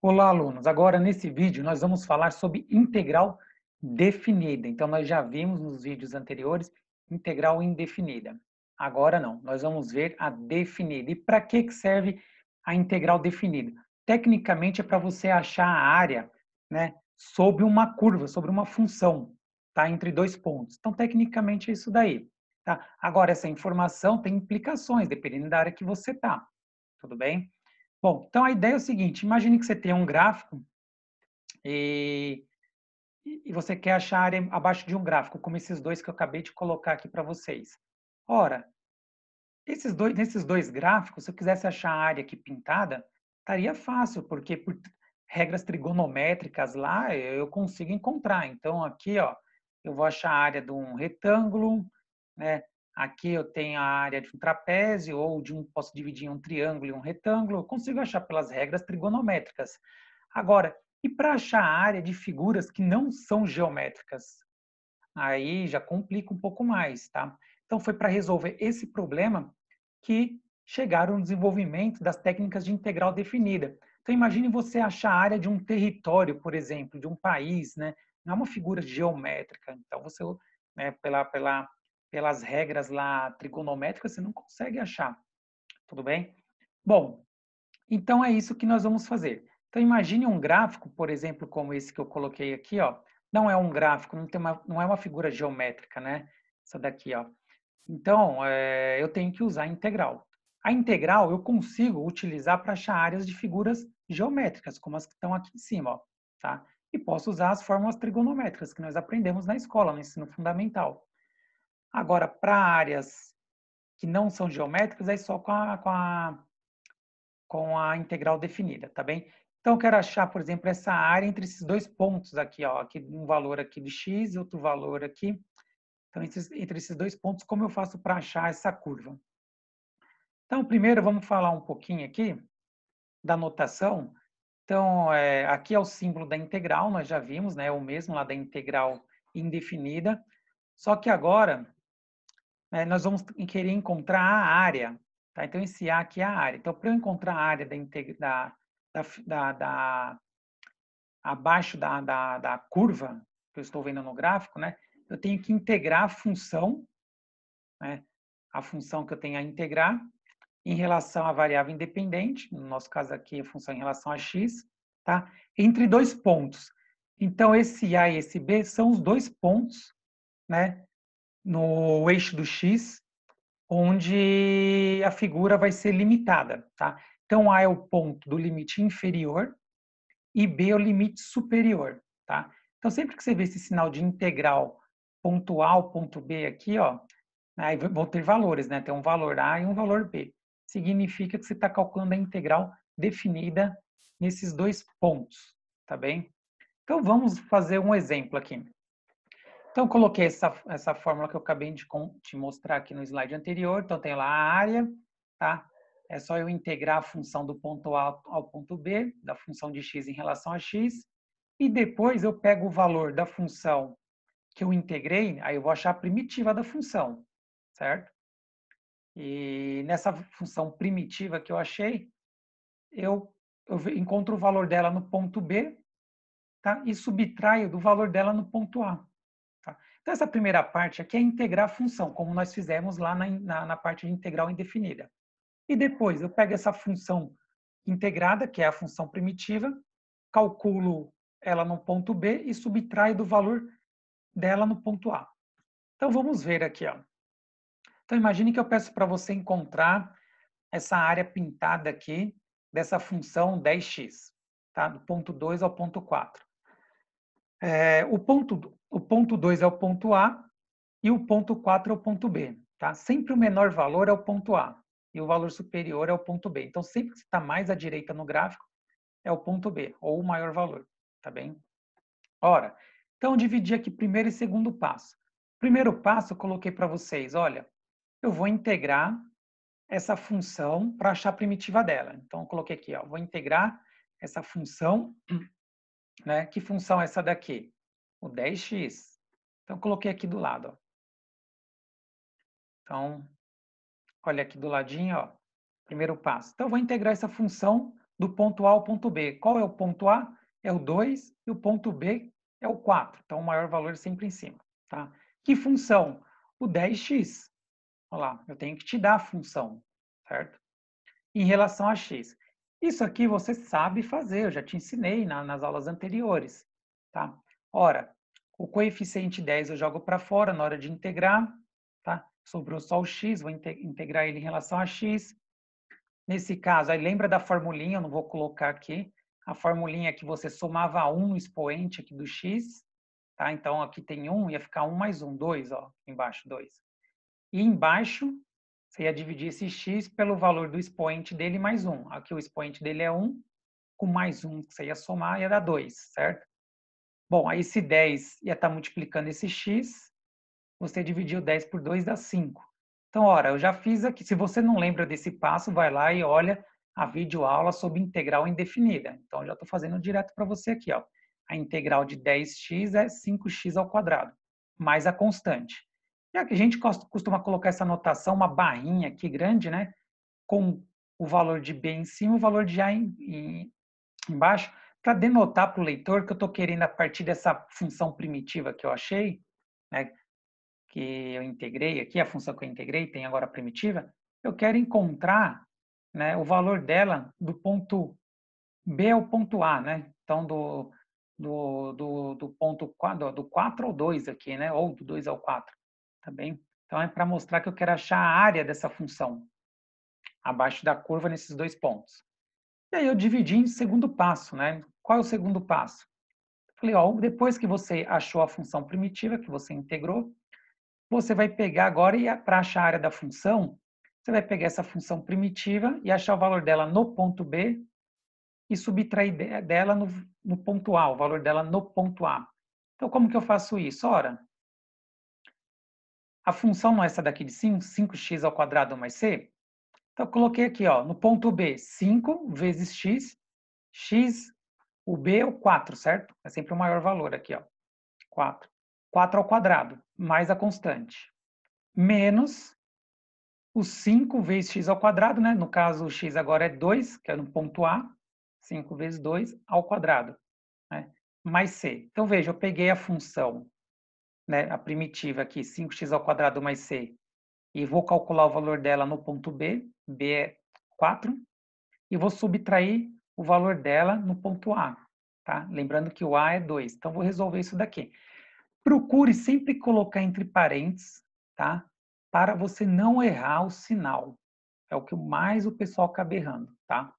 Olá, alunos. Agora, nesse vídeo, nós vamos falar sobre integral definida. Então, nós já vimos nos vídeos anteriores integral indefinida. Agora não, nós vamos ver a definida. E para que serve a integral definida? Tecnicamente, é para você achar a área, né, sobre uma curva, sobre uma função, tá, entre dois pontos. Então, tecnicamente, é isso daí. Tá? Agora, essa informação tem implicações, dependendo da área que você está. Tudo bem? Bom, então a ideia é o seguinte: imagine que você tem um gráfico e, e você quer achar a área abaixo de um gráfico, como esses dois que eu acabei de colocar aqui para vocês. Ora, nesses dois gráficos, se eu quisesse achar a área aqui pintada, estaria fácil, porque por regras trigonométricas lá eu consigo encontrar. Então, aqui, ó, eu vou achar a área de um retângulo, né? Aqui eu tenho a área de um trapézio, ou posso dividir em um triângulo e um retângulo. Eu consigo achar pelas regras trigonométricas. Agora, e para achar a área de figuras que não são geométricas? Aí já complica um pouco mais, tá? Então, foi para resolver esse problema que chegaram no desenvolvimento das técnicas de integral definida. Então, imagine você achar a área de um território, por exemplo, de um país, né? Não é uma figura geométrica. Então, você, né, pelas regras lá trigonométricas, você não consegue achar. Tudo bem? Bom, então é isso que nós vamos fazer. Então imagine um gráfico, por exemplo, como esse que eu coloquei aqui, ó. Não é um gráfico, não é uma figura geométrica, né? Essa daqui, ó. Então, eu tenho que usar a integral. A integral eu consigo utilizar para achar áreas de figuras geométricas, como as que estão aqui em cima, ó, tá? E posso usar as fórmulas trigonométricas que nós aprendemos na escola, no ensino fundamental. Agora, para áreas que não são geométricas, é só com a integral definida, tá bem? Então, eu quero achar, por exemplo, essa área entre esses dois pontos aqui, ó, aqui um valor aqui de x e outro valor aqui. Então, entre esses dois pontos, como eu faço para achar essa curva? Então, primeiro, vamos falar um pouquinho aqui da notação. Então, aqui é o símbolo da integral, nós já vimos, né? É o mesmo lá da integral indefinida. Só que agora, né, nós vamos querer encontrar a área. Tá? Então, esse A aqui é a área. Então, para eu encontrar a área da abaixo da curva que eu estou vendo no gráfico, né, eu tenho que integrar a função, né, a função que eu tenho a integrar em relação à variável independente, no nosso caso aqui a função em relação a x, tá? Entre dois pontos. Então, esse A e esse B são os dois pontos, né, no eixo do x, onde a figura vai ser limitada, tá? Então, A é o ponto do limite inferior e B é o limite superior, tá? Então, sempre que você vê esse sinal de integral ponto A ou ponto B aqui, ó, aí vão ter valores, né? Tem um valor A e um valor B. Significa que você está calculando a integral definida nesses dois pontos, tá bem? Então, vamos fazer um exemplo aqui. Então, coloquei essa fórmula que eu acabei de te mostrar aqui no slide anterior. Então, tem lá a área, tá? É só eu integrar a função do ponto A ao ponto B, da função de x em relação a x, e depois eu pego o valor da função que eu integrei, aí eu vou achar a primitiva da função, certo? E nessa função primitiva que eu achei, eu encontro o valor dela no ponto B, tá? E subtraio do valor dela no ponto A. Tá? Então, essa primeira parte aqui é integrar a função, como nós fizemos lá na parte de integral indefinida. E depois eu pego essa função integrada, que é a função primitiva, calculo ela no ponto B e subtraio do valor dela no ponto A. Então, vamos ver aqui. Ó. Então, imagine que eu peço para você encontrar essa área pintada aqui dessa função 10x, tá? Do ponto 2 ao ponto 4. O ponto 2 é o ponto A, e o ponto 4 é o ponto B. Tá? Sempre o menor valor é o ponto A e o valor superior é o ponto B. Então, sempre que está mais à direita no gráfico, é o ponto B, ou o maior valor. Tá bem? Ora, então, dividi aqui primeiro e segundo passo. Primeiro passo, eu coloquei para vocês, olha, eu vou integrar essa função para achar a primitiva dela. Então, eu coloquei aqui, ó, vou integrar essa função, né? Que função é essa daqui? O 10x. Então, eu coloquei aqui do lado, ó. Então, olha aqui do ladinho, ó, primeiro passo. Então, eu vou integrar essa função do ponto A ao ponto B. Qual é o ponto A? É o 2 e o ponto B é o 4. Então, o maior valor é sempre em cima. Tá? Que função? O 10x. Olha lá, eu tenho que te dar a função, certo? Em relação a x. Isso aqui você sabe fazer, eu já te ensinei nas aulas anteriores. Tá? Ora, o coeficiente 10 eu jogo para fora na hora de integrar. Tá? Sobrou só o x, vou integrar ele em relação a x. Nesse caso, aí lembra da formulinha, eu não vou colocar aqui. A formulinha que você somava 1 no expoente aqui do x. Tá? Então, aqui tem 1, ia ficar 1 mais 1, 2, ó, embaixo, 2. E embaixo, você ia dividir esse x pelo valor do expoente dele mais 1. Aqui o expoente dele é 1, com mais 1 que você ia somar ia dar 2, certo? Bom, aí esse 10 ia estar multiplicando esse x, você dividiu 10 por 2 dá 5. Então, ora, eu já fiz aqui. Se você não lembra desse passo, vai lá e olha a videoaula sobre integral indefinida. Então, eu já estou fazendo direto para você aqui, ó. A integral de 10x é 5x ao quadrado, mais a constante. E aqui a gente costuma colocar essa notação, uma barrinha aqui grande, né? Com o valor de B em cima e o valor de A embaixo, para denotar para o leitor que eu estou querendo, a partir dessa função primitiva que eu achei, né? Que eu integrei aqui, a função que eu integrei, tem agora a primitiva, eu quero encontrar, né, o valor dela do ponto B ao ponto A, né? Então, do ponto 4, do 4 ao 2 aqui, né? Ou do 2 ao 4, tá bem? Então, é para mostrar que eu quero achar a área dessa função, abaixo da curva, nesses dois pontos. E aí eu dividi em segundo passo, né? Qual é o segundo passo? Falei, ó, depois que você achou a função primitiva, que você integrou, você vai pegar agora e para achar a área da função, você vai pegar essa função primitiva e achar o valor dela no ponto B e subtrair dela no ponto A, o valor dela no ponto A. Então, como que eu faço isso? Ora, a função não é essa daqui de 5, 5x ao quadrado mais c? Então, eu coloquei aqui, ó, no ponto B, 5 vezes x, x, o B é o 4, certo? É sempre o maior valor aqui, ó, 4. 4 ao quadrado, mais a constante, menos o 5 vezes x ao quadrado, né? No caso, o x agora é 2, que é no ponto A, 5 vezes 2 ao quadrado, né? Mais c. Então, veja, eu peguei a função, né, a primitiva aqui, 5x ao quadrado mais c, e vou calcular o valor dela no ponto B, B é 4, e vou subtrair o valor dela no ponto A, tá? Lembrando que o A é 2. Então, vou resolver isso daqui. Procure sempre colocar entre parênteses, tá? Para você não errar o sinal. É o que mais o pessoal acaba errando, tá?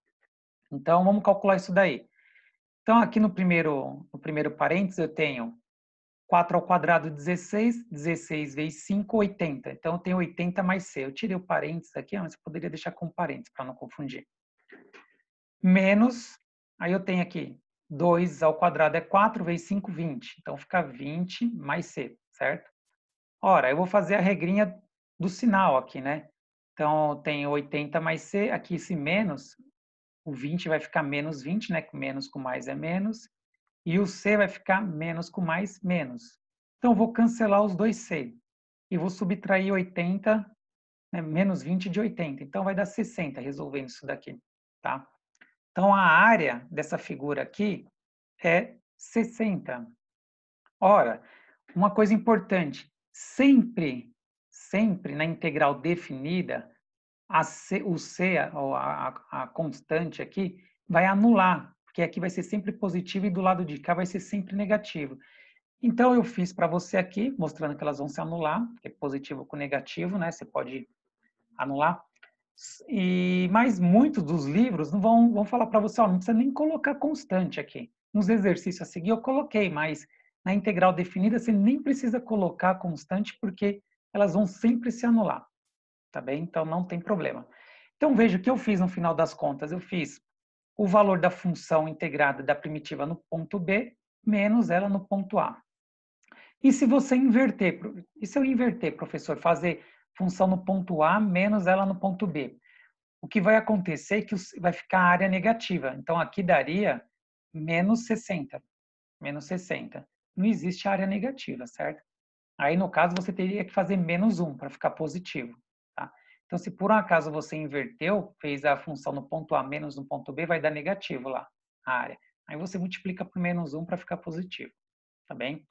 Então, vamos calcular isso daí. Então, aqui no primeiro parênteses, eu tenho 4 ao quadrado, 16, 16 vezes 5, 80. Então, eu tenho 80 mais c. Eu tirei o parênteses aqui, mas eu poderia deixar com parênteses, para não confundir. Menos, aí eu tenho aqui, 2 ao quadrado é 4 vezes 5, 20. Então, fica 20 mais c, certo? Ora, eu vou fazer a regrinha do sinal aqui, né? Então, tem 80 mais c, aqui esse menos, o 20 vai ficar menos 20, né? Menos com mais é menos. E o c vai ficar menos com mais, menos. Então, eu vou cancelar os dois c. E vou subtrair 80, né? Menos 20 de 80. Então, vai dar 60, resolvendo isso daqui, tá? Então, a área dessa figura aqui é 60. Ora, uma coisa importante, sempre na integral definida, o c, a constante aqui, vai anular, porque aqui vai ser sempre positivo e do lado de cá vai ser sempre negativo. Então, eu fiz para você aqui, mostrando que elas vão se anular, que é positivo com negativo, né? Você pode anular. Mas muitos dos livros não vão falar para você, ó, não precisa nem colocar constante aqui. Nos exercícios a seguir eu coloquei, mas na integral definida você nem precisa colocar constante porque elas vão sempre se anular, tá bem? Então não tem problema. Então veja o que eu fiz no final das contas. Eu fiz o valor da função integrada da primitiva no ponto B menos ela no ponto A. E se você inverter, e se eu inverter, professor, fazer função no ponto A menos ela no ponto B? O que vai acontecer é que vai ficar a área negativa. Então, aqui daria menos 60. Menos 60. Não existe área negativa, certo? Aí, no caso, você teria que fazer menos 1 para ficar positivo. Tá? Então, se por um acaso você inverteu, fez a função no ponto A menos no ponto B, vai dar negativo lá, a área. Aí você multiplica por menos 1 para ficar positivo, tá bem?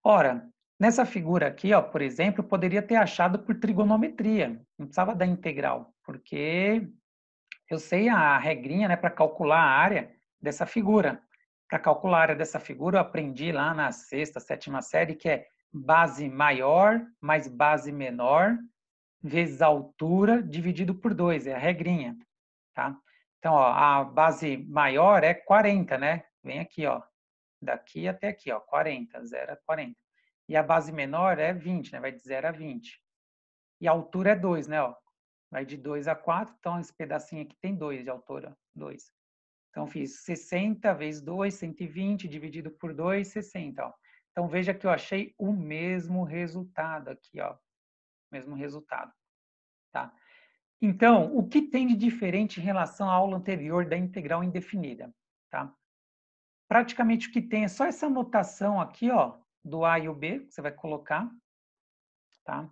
Ora, nessa figura aqui, ó, por exemplo, eu poderia ter achado por trigonometria, não precisava da integral, porque eu sei a regrinha, né, para calcular a área dessa figura. Para calcular a área dessa figura, eu aprendi lá na sexta, sétima série, que é base maior mais base menor vezes a altura dividido por 2, é a regrinha, tá? Então, ó, a base maior é 40, né? Vem aqui, ó, daqui até aqui, ó, 40, 0 a 40. E a base menor é 20, né? Vai de 0 a 20. E a altura é 2, né? Ó. Vai de 2 a 4, então esse pedacinho aqui tem 2 de altura, 2. Então fiz 60 vezes 2, 120, dividido por 2, 60. Ó. Então veja que eu achei o mesmo resultado aqui, ó. Mesmo resultado, tá? Então, o que tem de diferente em relação à aula anterior da integral indefinida, tá? Praticamente o que tem é só essa notação aqui, ó, do A e o B, que você vai colocar, tá?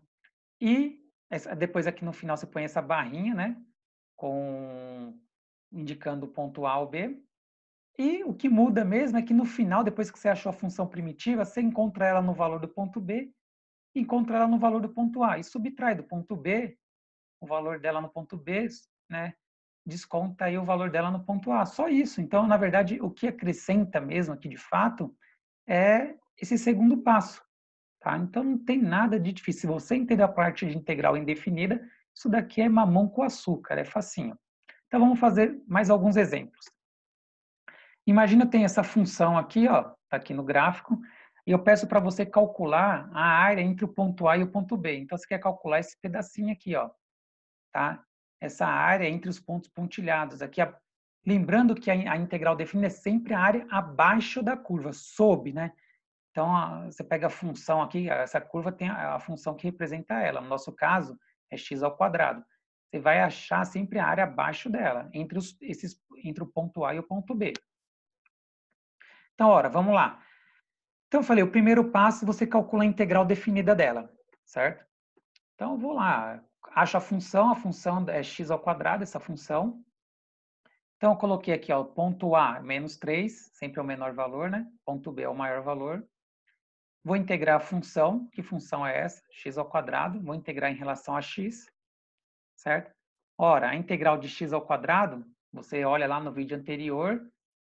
E depois aqui no final você põe essa barrinha, né? Indicando o ponto A ou B. E o que muda mesmo é que no final, depois que você achou a função primitiva, você encontra ela no valor do ponto B, encontra ela no valor do ponto A e subtrai do ponto B o valor dela no ponto B, né? Desconta aí o valor dela no ponto A. Só isso. Então, na verdade, o que acrescenta mesmo aqui de fato é esse segundo passo. Tá? Então, não tem nada de difícil. Se você entender a parte de integral indefinida, isso daqui é mamão com açúcar, é facinho. Então, vamos fazer mais alguns exemplos. Imagina tem essa função aqui, ó, tá aqui no gráfico, e eu peço para você calcular a área entre o ponto A e o ponto B. Então, você quer calcular esse pedacinho aqui, ó, tá? Essa área entre os pontos pontilhados. Aqui, lembrando que a integral definida é sempre a área abaixo da curva, sob, né? Então, você pega a função aqui, essa curva tem a função que representa ela. No nosso caso, é x ao quadrado. Você vai achar sempre a área abaixo dela, entre o ponto A e o ponto B. Então, ora, vamos lá. Então, eu falei, o primeiro passo, você calcula a integral definida dela, certo? Então, eu vou lá, acho a função é x ao quadrado, essa função. Então, eu coloquei aqui, ó, ponto A, menos 3, sempre é o menor valor, né? Ponto B é o maior valor. Vou integrar a função, que função é essa? X ao quadrado, vou integrar em relação a x, certo? Ora, a integral de x ao quadrado, você olha lá no vídeo anterior,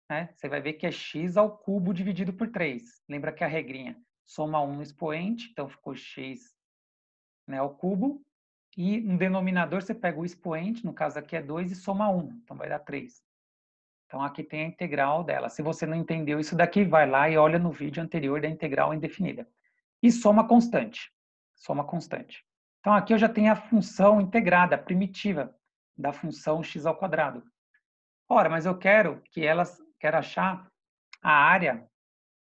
né? Você vai ver que é x ao cubo dividido por 3. Lembra que a regrinha soma 1 no expoente, então ficou x, né, ao cubo. E no denominador você pega o expoente, no caso aqui é 2, e soma 1, então vai dar 3. Então aqui tem a integral dela. Se você não entendeu isso daqui, vai lá e olha no vídeo anterior da integral indefinida. E soma constante. Soma constante. Então aqui eu já tenho a função integrada, a primitiva, da função x ao quadrado. Ora, mas eu quero achar a área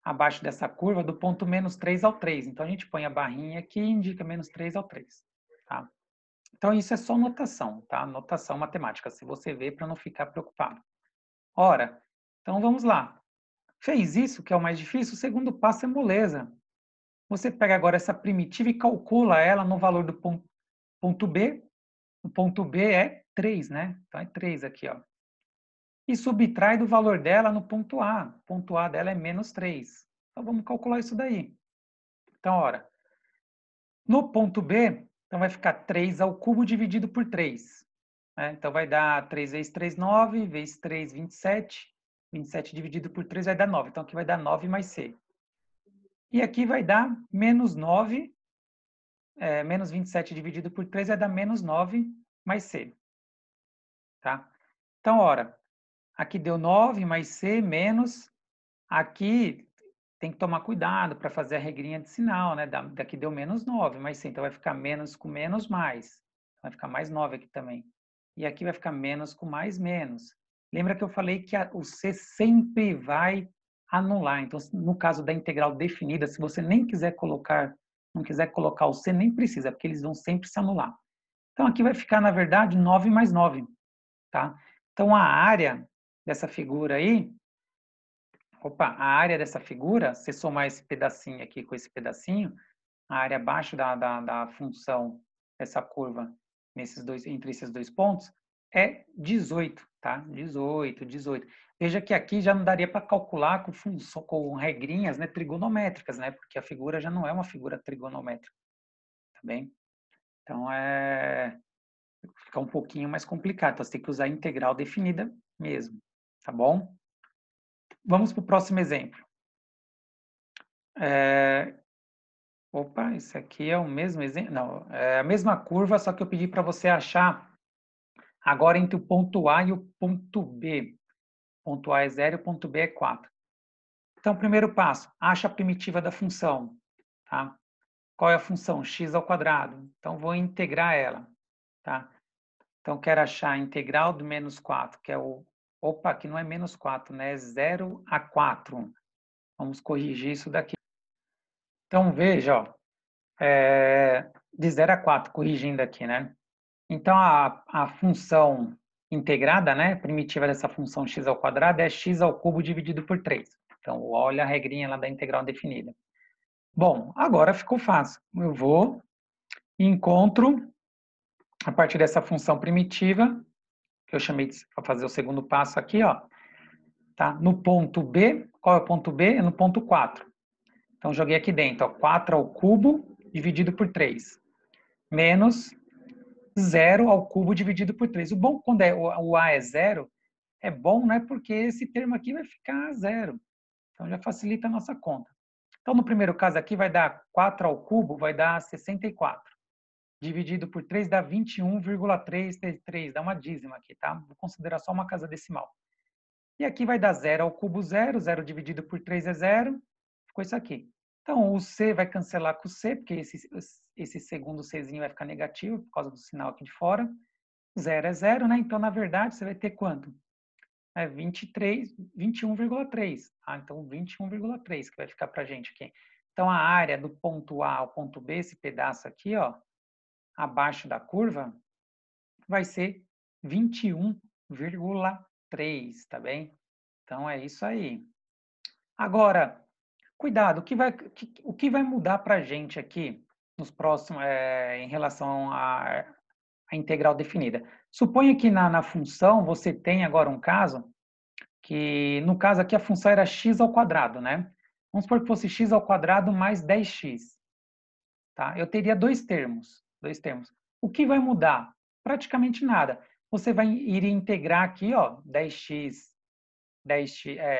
abaixo dessa curva do ponto menos 3 ao 3. Então, a gente põe a barrinha aqui e indica menos 3 ao 3. Tá? Então, isso é só notação, tá? Notação matemática, se você vê, para não ficar preocupado. Ora, então vamos lá. Fez isso, que é o mais difícil, o segundo passo é moleza. Você pega agora essa primitiva e calcula ela no valor do ponto B. O ponto B é 3, né? Então, é 3 aqui, ó. E subtrai do valor dela no ponto A. O ponto A dela é menos 3. Então, vamos calcular isso daí. Então, ora, no ponto B, então vai ficar 3 ao cubo dividido por 3. Né? Então, vai dar 3 vezes 3, 9, vezes 3, 27. 27 dividido por 3 vai dar 9. Então, aqui vai dar 9 mais C. E aqui vai dar menos 9, menos 27 dividido por 3 vai dar menos 9 mais C. Tá? Então, ora, aqui deu 9 mais C menos, aqui tem que tomar cuidado para fazer a regrinha de sinal, né? Daqui deu menos 9, mais C, então vai ficar menos com menos mais. Vai ficar mais 9 aqui também. E aqui vai ficar menos com mais menos. Lembra que eu falei que o C sempre vai anular. Então, no caso da integral definida, se você nem quiser colocar, não quiser colocar o C, nem precisa, porque eles vão sempre se anular. Então, aqui vai ficar, na verdade, 9 mais 9. Tá? Então, a área dessa figura aí, a área dessa figura, se somar esse pedacinho aqui com esse pedacinho, a área abaixo da função dessa curva entre esses dois pontos, é 18, tá? 18, 18. Veja que aqui já não daria para calcular com regrinhas, né, trigonométricas, né? Porque a figura já não é uma figura trigonométrica, tá bem? Então, fica um pouquinho mais complicado. Então, você tem que usar a integral definida mesmo, tá bom? Vamos para o próximo exemplo. Opa, isso aqui é o mesmo exemplo? Não, é a mesma curva, só que eu pedi para você achar agora entre o ponto A e o ponto B. O ponto A é 0 e o ponto B é 4. Então, primeiro passo, acha a primitiva da função. Tá? Qual é a função? X ao quadrado. Então, vou integrar ela. Tá? Então, quero achar a integral do menos 4, que é o... Opa, aqui não é menos 4, né? É 0 a 4. Vamos corrigir isso daqui. Então, veja, ó, de 0 a 4, corrigindo aqui, né? Então, a função integrada, né, primitiva dessa função x ao quadrado é x ao cubo dividido por 3. Então, olha a regrinha lá da integral definida. Bom, agora ficou fácil. Eu vou e encontro, a partir dessa função primitiva, que eu chamei para fazer o segundo passo aqui, ó, tá? No ponto B, qual é o ponto B? É no ponto 4. Então, joguei aqui dentro, ó, 4 ao cubo dividido por 3, menos 0 ao cubo dividido por 3. O bom quando o A é 0, é bom, né? Porque esse termo aqui vai ficar 0. Então, já facilita a nossa conta. Então, no primeiro caso aqui, vai dar 4 ao cubo, vai dar 64. Dividido por 3 dá 21,333. Dá uma dízima aqui, tá? Vou considerar só uma casa decimal. E aqui vai dar 0 ao cubo, 0. 0 dividido por 3 é 0. Ficou isso aqui. Então, o C vai cancelar com o C, porque esse segundo Czinho vai ficar negativo, por causa do sinal aqui de fora. 0 é 0, né? Então, na verdade, você vai ter quanto? 21,3. Então, 21,3 que vai ficar para a gente aqui. Então, a área do ponto A ao ponto B, esse pedaço aqui, ó, abaixo da curva, vai ser 21,3, tá bem? Então, é isso aí. Agora, cuidado, o que vai mudar para a gente aqui nos próximos, em relação à integral definida? Suponha que na função você tem agora um caso que, no caso aqui, a função era x ao quadrado, né? Vamos supor que fosse x ao quadrado mais 10x. Tá? Eu teria dois termos. O que vai mudar? Praticamente nada. Você vai iria integrar aqui, ó, 10x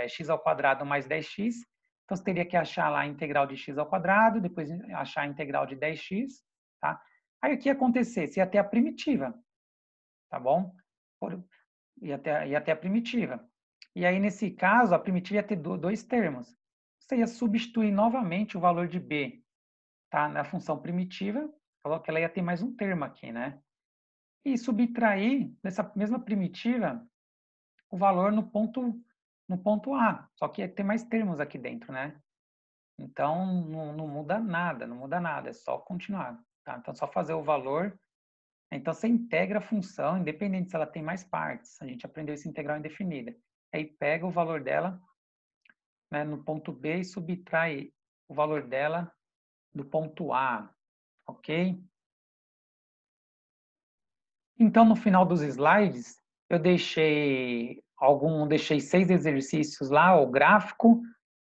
x ao quadrado mais 10x. Então, você teria que achar lá a integral de x ao quadrado, depois achar a integral de 10x. Tá? Aí, o que ia acontecer? Você ia ter a primitiva. Tá bom? Ia ter a primitiva. E aí, nesse caso, a primitiva ia ter dois termos. Você ia substituir novamente o valor de b, tá, na função primitiva, falou que ela ia ter mais um termo aqui, né? E subtrair dessa mesma primitiva o valor no ponto A, só que ia ter mais termos aqui dentro, né? Então, não muda nada, é só continuar, tá? Então, só fazer o valor. Então, você integra a função, independente se ela tem mais partes. A gente aprendeu essa integral indefinida. Aí, pega o valor dela, né, no ponto B e subtrai o valor dela do ponto A, ok? Então, no final dos slides, eu deixei 6 exercícios lá, o gráfico,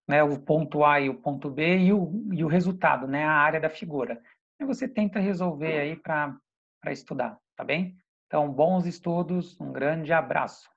né, o ponto A e o ponto B e o resultado, né, a área da figura. E você tenta resolver aí para estudar, tá bem? Então, bons estudos, um grande abraço.